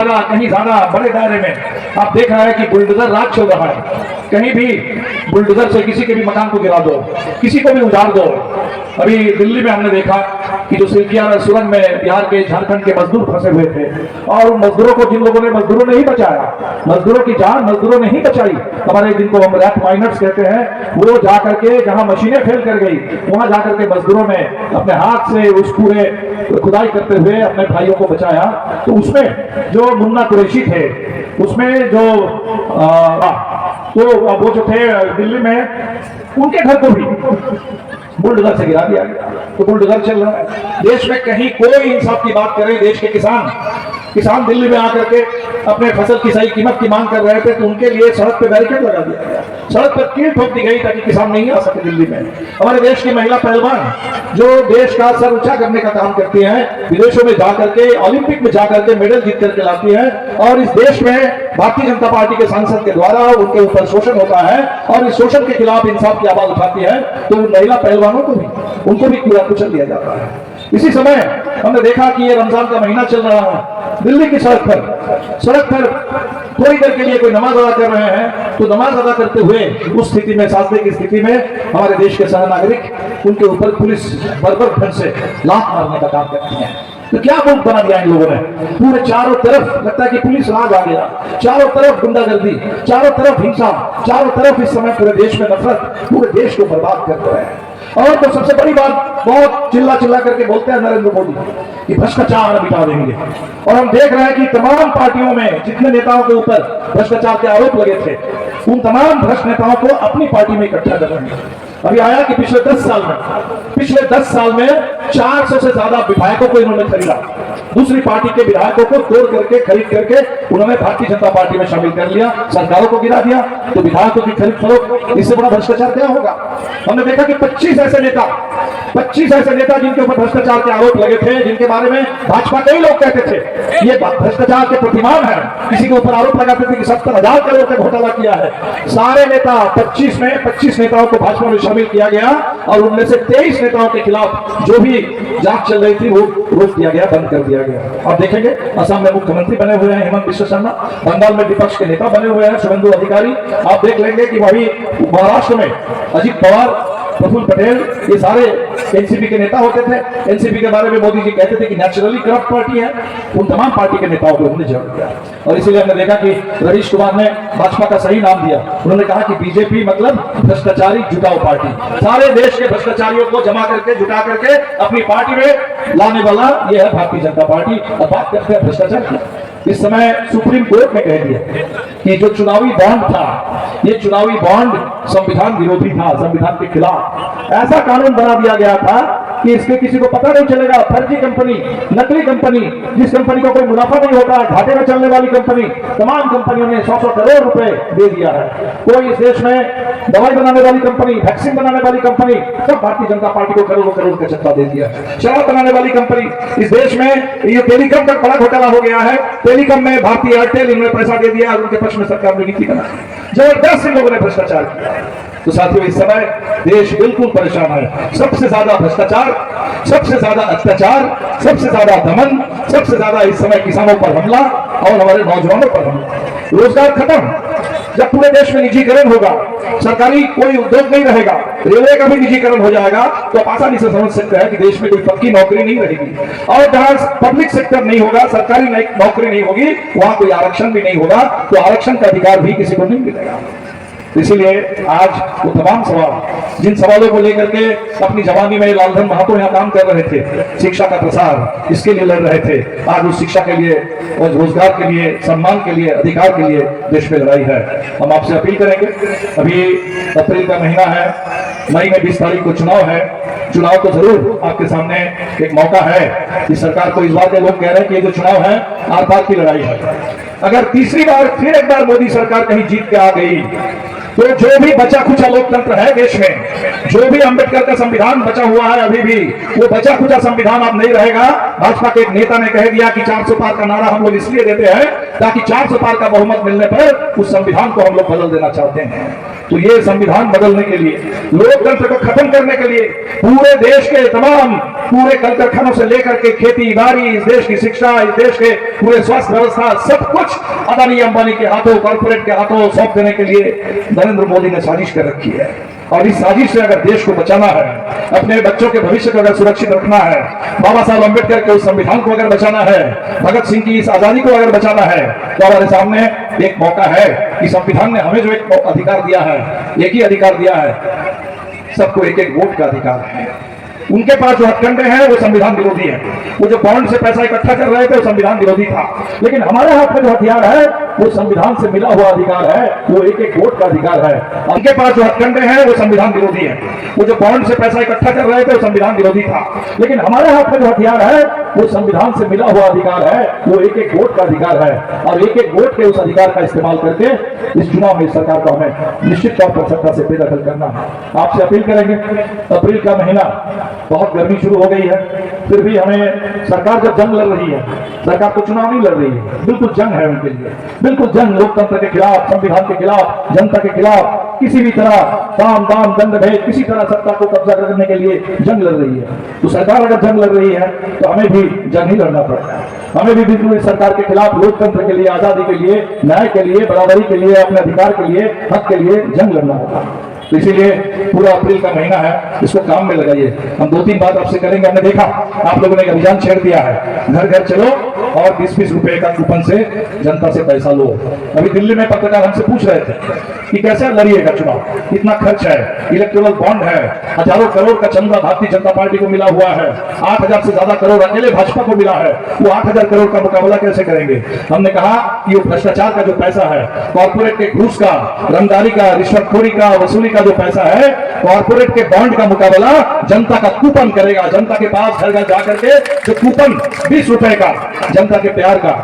कहीं ज्यादा बड़े दायरे में आप देख रहे हैं कि बुलडोजर राज चल रहा है। कहीं भी बुलडोजर से किसी के भी मकान को गिरा दो, किसी को भी उजाड़ दो। अभी दिल्ली में हमने देखा कि जो सिलकिया सुरंग में बिहार के, झारखंड के मजदूर फंसे हुए थे और मजदूरों को जिन लोगों ने, मजदूरों ने ही बचाया, मजदूरों की जान मजदूरों ने ही बचाई। हमारे जिनको हम रैप माइनर्स कहते हैं, वो जाकर के जहां मशीनें फेल कर गई वहां जाकर के मजदूरों ने अपने हाथ से उस पूरे खुदाई करते हुए अपने भाइयों को बचाया। तो उसमें जो मुन्ना कुरैशी थे, उसमें जो तो वो जो थे दिल्ली में, उनके घर को भी बुलडोजर से गिरा दिया गया। तो बुलडोजर चल रहा है देश में। कहीं कोई इंसाफ की बात करे, देश के किसान दिल्ली में आकर के अपने फसल की सही कीमत की मांग कर रहे थे तो उनके लिए सड़क पे बैरिकेड लगा दिया गया, सड़क पर कील ठोक दी गई ताकि किसान नहीं आ सके दिल्ली में। हमारे देश की महिला पहलवान जो देश का सर ऊंचा करने का काम करती हैं, विदेशों में जाकर के, ओलंपिक में जाकर के मेडल जीत करके लाती हैं, और इस देश में भारतीय जनता पार्टी के सांसद के द्वारा उनके ऊपर शोषण होता है और इस शोषण के खिलाफ इंसाफ की आवाज उठाती है तो महिला पहलवानों को भी, उनको भी पूरा कुचल दिया जाता है। इसी समय हमने देखा कि ये रमजान का महीना चल रहा है, दिल्ली की सड़क पर थोड़ी देर के लिए कोई नमाज अदा कर रहे हैं तो नमाज अदा करते हुए उस स्थिति में, साजदे की स्थिति में हमारे देश के सह नागरिक उनके ऊपर पुलिस बर्बर ढंग से लात मारने का काम करती है। तो क्या मुल्क बना दिया इन लोगों ने। पूरे चारों तरफ लगता है कि पुलिस राज आ गया, चारों तरफ गुंडागर्दी, चारों तरफ हिंसा, चारों तरफ इस समय पूरे देश में नफरत, पूरे देश को बर्बाद कर रहे हैं। और तो सबसे बड़ी बात, बहुत चिल्ला करके बोलते हैं नरेंद्र मोदी कि भ्रष्टाचार मिटा देंगे, और हम देख रहे हैं कि तमाम पार्टियों में जितने नेताओं के ऊपर भ्रष्टाचार के आरोप लगे थे उन तमाम भ्रष्ट नेताओं को अपनी पार्टी में इकट्ठा कर रहे हैं। अभी आया कि पिछले 10 साल में 400 से ज्यादा विधायकों को इन्होंने खरीदा, दूसरी पार्टी के विधायकों को तोड़ करके, खरीद करके उन्होंने भारतीय जनता पार्टी में शामिल कर लिया, सरकारों को गिरा दिया। तो विधायकों की खरीद फरोख्त, इससे बड़ा भ्रष्टाचार क्या होगा। हमने देखा कि 25 ऐसे नेता जिनके ऊपर भ्रष्टाचार के आरोप लगे थे, जिनके बारे में भाजपा कई लोग कहते थे ये भ्रष्टाचार के प्रतिमान है, किसी के ऊपर आरोप लगाते थे कि 70,000 करोड़ का घोटाला किया है। सारे नेता 25 नेताओं को भाजपा में शामिल किया गया और उनमें से 23 नेताओं के खिलाफ जो भी जांच चल रही थी वो रोक दिया गया, बंद कर दिया गया। आप देखेंगे असम में मुख्यमंत्री बने हुए हैं हेमंत बिश्व शर्मा, बंगाल में विपक्ष के नेता बने हुए हैं शुभेंदु अधिकारी। आप देख लेंगे कि वही महाराष्ट्र में अजित पवार, प्रफुल्ल पटेल, ये सारे एनसीपी के नेता होते थे। एनसीपी के बारे में मोदी जी कहते थे कि नेचुरली करप्ट पार्टी है। उन तमाम पार्टी के नेताओं को उन्होंने जवाब दिया और इसीलिए हमने देखा कि रवीश कुमार ने भाजपा का सही नाम दिया। उन्होंने कहा कि बीजेपी मतलब भ्रष्टाचारी जुटाओ पार्टी, सारे देश के भ्रष्टाचारियों को जमा करके, जुटा करके अपनी पार्टी में लाने वाला ये है भारतीय जनता पार्टी। और बात करते हैं भ्रष्टाचार की। इस समय सुप्रीम कोर्ट ने कह दिया कि जो चुनावी बॉन्ड था, ये चुनावी बॉन्ड संविधान विरोधी था, संविधान के खिलाफ। ऐसा कानून बना दिया गया था कि इसके किसी को पता नहीं चलेगा। फर्जी कंपनी, नकली कंपनी, जिस कंपनी को कोई मुनाफा नहीं होता, घाटे में चलने वाली कंपनी, तमाम कंपनियों ने 100 करोड़ रुपए दे दिया है। कोई इस देश में दवाई बनाने वाली कंपनी, वैक्सीन बनाने वाली कंपनी, सब भारतीय जनता पार्टी को करोड़ों करोड़ का चंदा दे दिया है। शराब बनाने वाली कंपनी, इस देश में ये टेलीकॉम का बड़ा घोटाला हो गया है। टेलीकॉम में भारतीय एयरटेल, इन्होंने पैसा दे दिया और उनके पक्ष में सरकार ने नीति बनाई। जबरदस्त इन लोगों ने भ्रष्टाचार किया। तो साथियों, इस समय देश बिल्कुल परेशान है। सबसे ज्यादा भ्रष्टाचार, सबसे ज्यादा अत्याचार, सबसे ज्यादा दमन, सबसे ज्यादा इस समय किसानों पर हमला और हमारे नौजवानों पर हमला। रोजगार खत्म। जब पूरे देश में निजीकरण होगा, सरकारी कोई उद्योग नहीं रहेगा, रेलवे का भी निजीकरण हो जाएगा, तो आप आसानी से समझ सकते हैं कि देश में कोई पक्की नौकरी नहीं रहेगी। और जहां पब्लिक सेक्टर नहीं होगा, सरकारी नौकरी नहीं होगी, वहां कोई आरक्षण भी नहीं होगा, तो आरक्षण का अधिकार भी किसी को नहीं मिलेगा। इसलिए आज वो तमाम सवाल, जिन सवालों को लेकर के अपनी जवानी में लालधन महतो यहाँ काम कर रहे थे, शिक्षा का प्रसार, इसके लिए लड़ रहे थे, आज उस शिक्षा के लिए और रोजगार के लिए, सम्मान के लिए, अधिकार के लिए देश में लड़ाई है। हम आपसे अपील करेंगे, अभी अप्रैल का महीना है, मई में 20 तारीख को चुनाव है। चुनाव तो जरूर आपके सामने एक मौका है कि सरकार को, इस बार के लोग कह रहे हैं कि ये जो चुनाव है आर पार की लड़ाई है। अगर तीसरी बार फिर एक बार मोदी सरकार कहीं जीत के आ गई तो जो भी बचा खुचा लोकतंत्र है देश में, जो भी अंबेडकर का संविधान बचा हुआ है अभी भी, वो बचा खुचा संविधान अब नहीं रहेगा। भाजपा के एक नेता ने कह दिया कि 400 पार का नारा हम लोग इसलिए देते हैं ताकि 400 पार का बहुमत मिलने पर उस संविधान को हम लोग बदल देना चाहते हैं। तो ये संविधान बदलने के लिए, लोकतंत्र को खत्म करने के लिए पूरे देश के तमाम पूरे कल कारखानों से लेकर के खेती बाड़ी, इस देश की शिक्षा, इस देश के पूरे स्वास्थ्य व्यवस्था, सब कुछ अदानी अंबानी के हाथों, कॉर्पोरेट के हाथों सौंप देने के लिए नरेंद्र मोदी ने साजिश कर रखी है। और इस साजिश से अगर देश को बचाना है, अपने बच्चों के भविष्य को अगर सुरक्षित रखना है, बाबा साहब अम्बेडकर के उस संविधान को अगर बचाना है, भगत सिंह की इस आजादी को अगर बचाना है, तो हमारे सामने एक मौका है कि संविधान ने हमें जो एक अधिकार दिया है, एक ही अधिकार दिया है, सबको एक एक वोट का अधिकार है। उनके पास जो हथकंडे हैं वो संविधान विरोधी है। वो जो बॉन्ड से पैसा इकट्ठा कर रहे थे वो संविधान विरोधी था, लेकिन हमारे हाथ में जो हथियार है वो संविधान से मिला हुआ अधिकार है, वो एक एक वोट का अधिकार है। उनके पास जो हथकंडे हैं वो संविधान विरोधी है। वो जो बॉन्ड से पैसा इकट्ठा कर रहे थे वो संविधान विरोधी था, लेकिन हमारे हाथ में जो हथियार है वो संविधान से मिला हुआ अधिकार है, वो एक एक वोट का अधिकार है। और एक एक वोट के उस अधिकार का इस्तेमाल करके इस चुनाव में सरकार को हमें निश्चित तौर पर सत्ता से बेदखल करना है। आपसे अपील करेंगे, अप्रैल का महीना, बहुत गर्मी शुरू हो गई है, फिर भी हमें सरकार जब जंग लड़ रही है, सरकार तो चुनाव नहीं लड़ रही है, बिल्कुल जंग है उनके लिए, बिल्कुल जंग, लोकतंत्र के खिलाफ, संविधान के खिलाफ, जनता के खिलाफ, किसी भी तरह साम दाम दंड भेद, किसी तरह सत्ता को कब्जा करने के लिए जंग लड़ रही है। तो सरकार अगर जंग लड़ रही है तो हमें भी जंग ही लड़ना पड़ता है। हमें भी बिल्कुल इस सरकार के खिलाफ, लोकतंत्र के लिए, आजादी के लिए, न्याय के लिए, बराबरी के लिए, अपने अधिकार के लिए, हक के लिए जंग लड़ना होगा। तो इसीलिए पूरा अप्रैल का महीना है, इसको काम में लगाइए। हम 2-3 बात आपसे करेंगे। हमने देखा आप लोगों ने एक अभियान छेड़ दिया है, घर घर चलो और 20-20 रुपए का कूपन से जनता से पैसा लो। अभी दिल्ली में पत्रकार हमसे पूछ रहे थे कि कैसे लड़िएगा चुनाव, इतना खर्च है, इलेक्टोरल बॉन्ड है, हजारों करोड़ का चंदा भारतीय जनता पार्टी को मिला हुआ है, 8,000 से ज्यादा करोड़ अकेले भाजपा को मिला है, वो 8,000 करोड़ का मुकाबला कैसे करेंगे। हमने कहा कि वो भ्रष्टाचार का जो पैसा है, कॉर्पोरेट के घूस का, रंगदारी का, रिश्वतखोरी का, वसूली का जो पैसा है, कॉर्पोरेट के बॉन्ड का मुकाबला जनता का कूपन करेगा। जनता के पास घर घर जाकर के जो कूपन 20 रुपए का, जनता के प्यार का,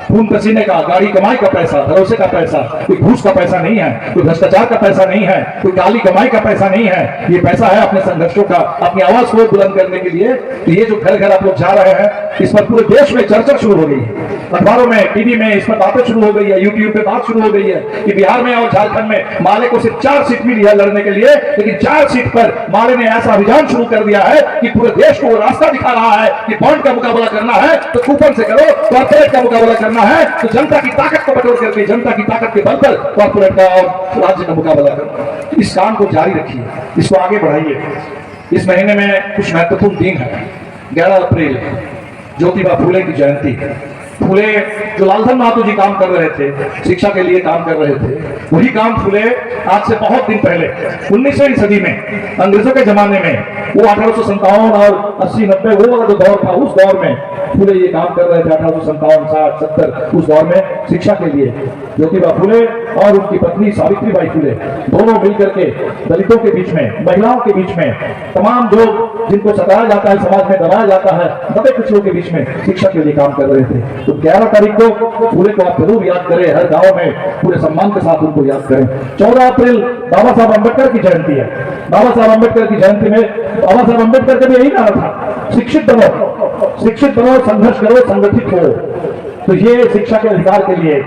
खून पसीने का, गाड़ी कमाई का पैसा, भरोसे का पैसा, कोई घूस का पैसा नहीं है, कोई भ्रष्टाचार का पैसा नहीं है, कोई काली कमाई का पैसा नहीं है। ये पैसा है अपने संघर्षों का, अपनी आवाज को बुलंद करने के लिए। तो ये जो घर घर आप लोग जा रहे हैं, इस पर पूरे देश में चर्चा शुरू हो गई है, अखबारों में, टीवी में इस पर बातें शुरू हो गई है, यूट्यूब पे बात शुरू हो गई है कि बिहार में और झारखंड में माले को सिर्फ 4 सीट मिली है लड़ने के लिए, लेकिन 4 सीट पर माले ने ऐसा अभियान शुरू कर दिया है कि पूरे देश को वो रास्ता दिखा रहा है कि बॉन्ड का मुकाबला करना है तो कूपन से करो, कॉर्पोरेट का मुकाबला करना है तो जनता की ताकत को बटोर करके, जनता की ताकत के बल पर कॉर्पोरेट का और राज्य का मुकाबला करना। इस काम को जारी रखिए, इसको आगे बढ़ाइए। इस महीने में कुछ महत्वपूर्ण दिन है। 11 अप्रैल ज्योतिबा फूले की जयंती है। फूले जो लालधन महतो जी काम कर रहे थे, शिक्षा के लिए काम कर रहे थे, वही काम फूले आज से बहुत दिन पहले 19वीं सदी में, अंग्रेजों के जमाने में, वो 1857 और 80-90 वो वाला जो दौर था, उस दौर में फूले ये काम कर रहे थे। 1857, 60, 70 उस दौर में शिक्षा के लिए ज्योतिबा फूले और उनकी पत्नी सावित्रीबाई फूले दोनों मिलकर के दलितों के बीच में, महिलाओं के बीच में, तमाम जो जिनको सताया जाता है, समाज में दबाया जाता है, दबे कुचलों के बीच में शिक्षा के लिए काम कर रहे थे। तो 11 तारीख को फूले को आप जरूर याद करें, हर गांव में पूरे सम्मान के साथ उनको याद करें। 14 अप्रैल बाबा साहब अम्बेडकर की जयंती है। बाबा साहब अम्बेडकर की जयंती में बाबा साहब अम्बेडकर का भी यही नारा था, शिक्षित बनो, शिक्षित बनो, संघर्ष करो, संगठित हो। तो ये शिक्षा के अधिकार के लिए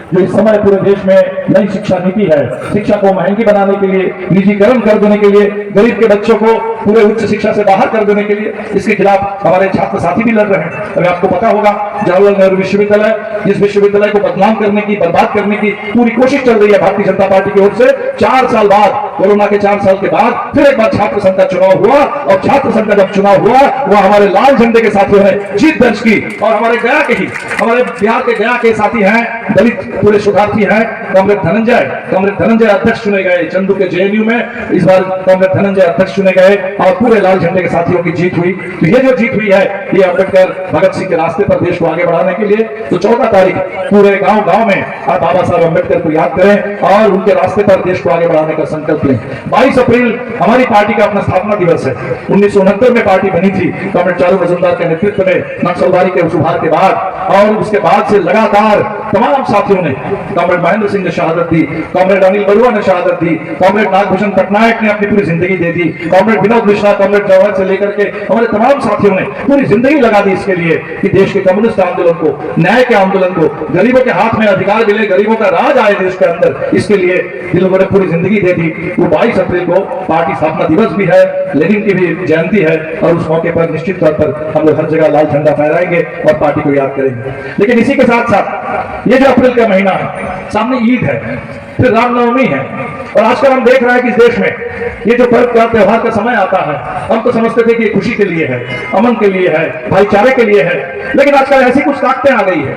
जो इस समय पूरे देश में नई शिक्षा नीति है, शिक्षा को महंगी बनाने के लिए, निजीकरण कर देने के लिए, गरीब के बच्चों को पूरे उच्च शिक्षा से बाहर कर देने के लिए, इसके खिलाफ हमारे छात्र साथी भी लड़ रहे हैं। अभी आपको पता होगा जवाहरलाल नेहरू विश्वविद्यालय, जिस विश्वविद्यालय को बदनाम करने की, बर्बाद करने की पूरी कोशिश चल रही है भारतीय जनता पार्टी की ओर से, 4 साल बाद, कोरोना के 4 साल के बाद फिर एक बार छात्र संघ का चुनाव हुआ। और छात्र संघ का जब चुनाव हुआ, वह हमारे लाल झंडे के साथियों ने जीत दर्ज की। और हमारे गया के ही, हमारे बिहार के गया के साथी हैं, दलित पूरे शोधार्थी हैं, कॉमरेड धनंजय अध्यक्ष चुने गए। चंदू के जेएनयू में इस बार कॉमरेड धनंजय अध्यक्ष चुने गए और पूरे लाल झंडे के साथियों की जीत हुई। तो ये जो जीत हुई है, ये अम्बेडकर भगत सिंह के रास्ते पर देश को आगे बढ़ाने के लिए। तो 14 तारीख पूरे गांव गांव में आप बाबा साहब अम्बेडकर को याद करें और उनके रास्ते पर देश को आगे बढ़ाने का संकल्प सकते हैं। 22 अप्रैल हमारी पार्टी का अपना स्थापना दिवस है। 1969 में पार्टी बनी थी कॉमरेड चारू मजुमदार के नेतृत्व में नक्सलबारी के सुधार के बाद, और उसके बाद से लगातार तमाम साथियों ने, कॉमरेड महेंद्र सिंह ने शहादत दी, कॉमरेड अनिल बरुआ ने शहादत दी, कॉमरेड नागभूषण पटनायक ने अपनी पूरी जिंदगी दे दी, कॉमरेड विनोद मिश्रा, कॉमरेड जवाहर से लेकर के हमारे तमाम साथियों ने पूरी जिंदगी लगा दी इसके लिए कि देश के कम्युनिस्ट आंदोलन को, न्याय के आंदोलन को, गरीबों के हाथ में अधिकार मिले, गरीबों का राज आए देश के अंदर, इसके लिए इन लोगों ने पूरी जिंदगी दे दी। वो 22 अप्रैल को पार्टी स्थापना दिवस भी है, लेनिन की भी जयंती है, और उस मौके पर निश्चित तौर पर हम लोग हर जगह लाल झंडा फहराएंगे और पार्टी को याद करेंगे। लेकिन इसी के साथ साथ ये जो अप्रैल का महीना है, सामने ईद है, फिर रामनवमी है, और आजकल हम देख रहे हैं कि इस देश में ये जो पर्व का त्योहार का समय आता है, हम तो समझते थे कि ये खुशी के लिए है, अमन के लिए है, भाईचारे के लिए है, लेकिन आजकल ऐसी कुछ ताकतें आ गई है,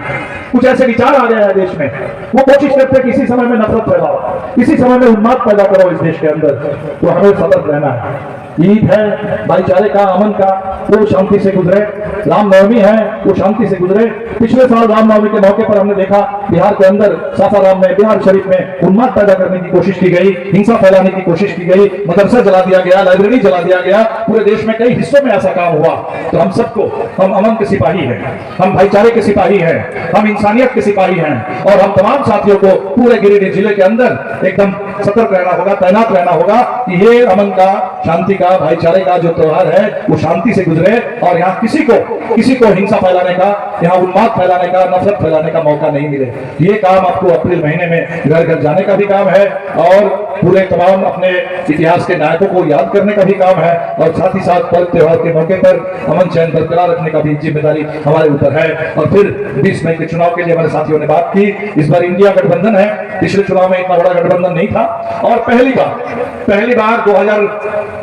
कुछ ऐसे विचार आ गए हैं देश में, वो कोशिश करते हैं कि इसी समय में नफरत फैलाओ, इसी समय में उन्माद पैदा करो इस देश के अंदर। तो हमें सतर्क रहना है। ईद है भाईचारे का, अमन का, वो शांति से गुजरे। रामनवमी है, वो शांति से गुजरे। पिछले साल रामनवमी के मौके पर हमने देखा बिहार के अंदर सासाराम में, बिहार शरीफ में उन्माद पैदा करने की कोशिश की गई, हिंसा फैलाने की कोशिश की गई, मदरसा जला दिया गया, लाइब्रेरी जला दिया गया, पूरे देश में कई हिस्सों में ऐसा काम हुआ। तो हम सबको, हम अमन के सिपाही हैं, हम भाईचारे के सिपाही हैं, हम इंसानियत के सिपाही हैं, और हम तमाम साथियों को पूरे गिरिडीह जिले के अंदर एकदम सतर्क रहना होगा, तैनात रहना होगा कि ये अमन का, शांति का, भाईचारे का जो त्योहार है वो शांति से गुजरे, और यहाँ किसी को हिंसा फैलाने का, यहाँ उन्माद फैलाने का, नफरत फैलाने का मौका नहीं मिले। ये काम आपको अप्रैल महीने में घर घर जाने का भी काम है, और पूरे तमाम अपने इतिहास के नायकों को याद करने का भी काम है, और साथ ही साथ पर्व त्योहार के मौके पर अमन चैन बरकरार रखने का भी जिम्मेदारी हमारे ऊपर है। और फिर 20 मई के चुनाव के लिए हमारे साथियों ने बात की। इस बार इंडिया गठबंधन है, पिछले चुनाव में इतना बड़ा गठबंधन नहीं था, और पहली बार 2000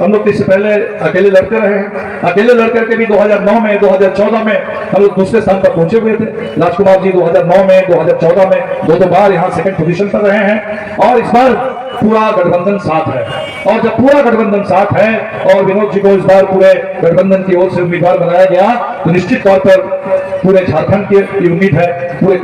हम लोग इससे पहले अकेले लड़ते रहे हैं, अकेले लड़कर के भी 2009 में, 2014 में हम लोग दूसरे स्थान पर पहुंचे हुए थे। राजकुमार जी 2009 में, 2014 में दो बार यहाँ सेकंड पोजीशन पर रहे हैं, और इस बार पूरा गठबंधन साथ है। और जब पूरा गठबंधन साथ है और विनोद जी को इस बार पूरे गठबंधन की ओर से उम्मीदवार बनाया गया, तो निश्चित तौर पर पूरे झारखंड की उम्मीद है, पूरे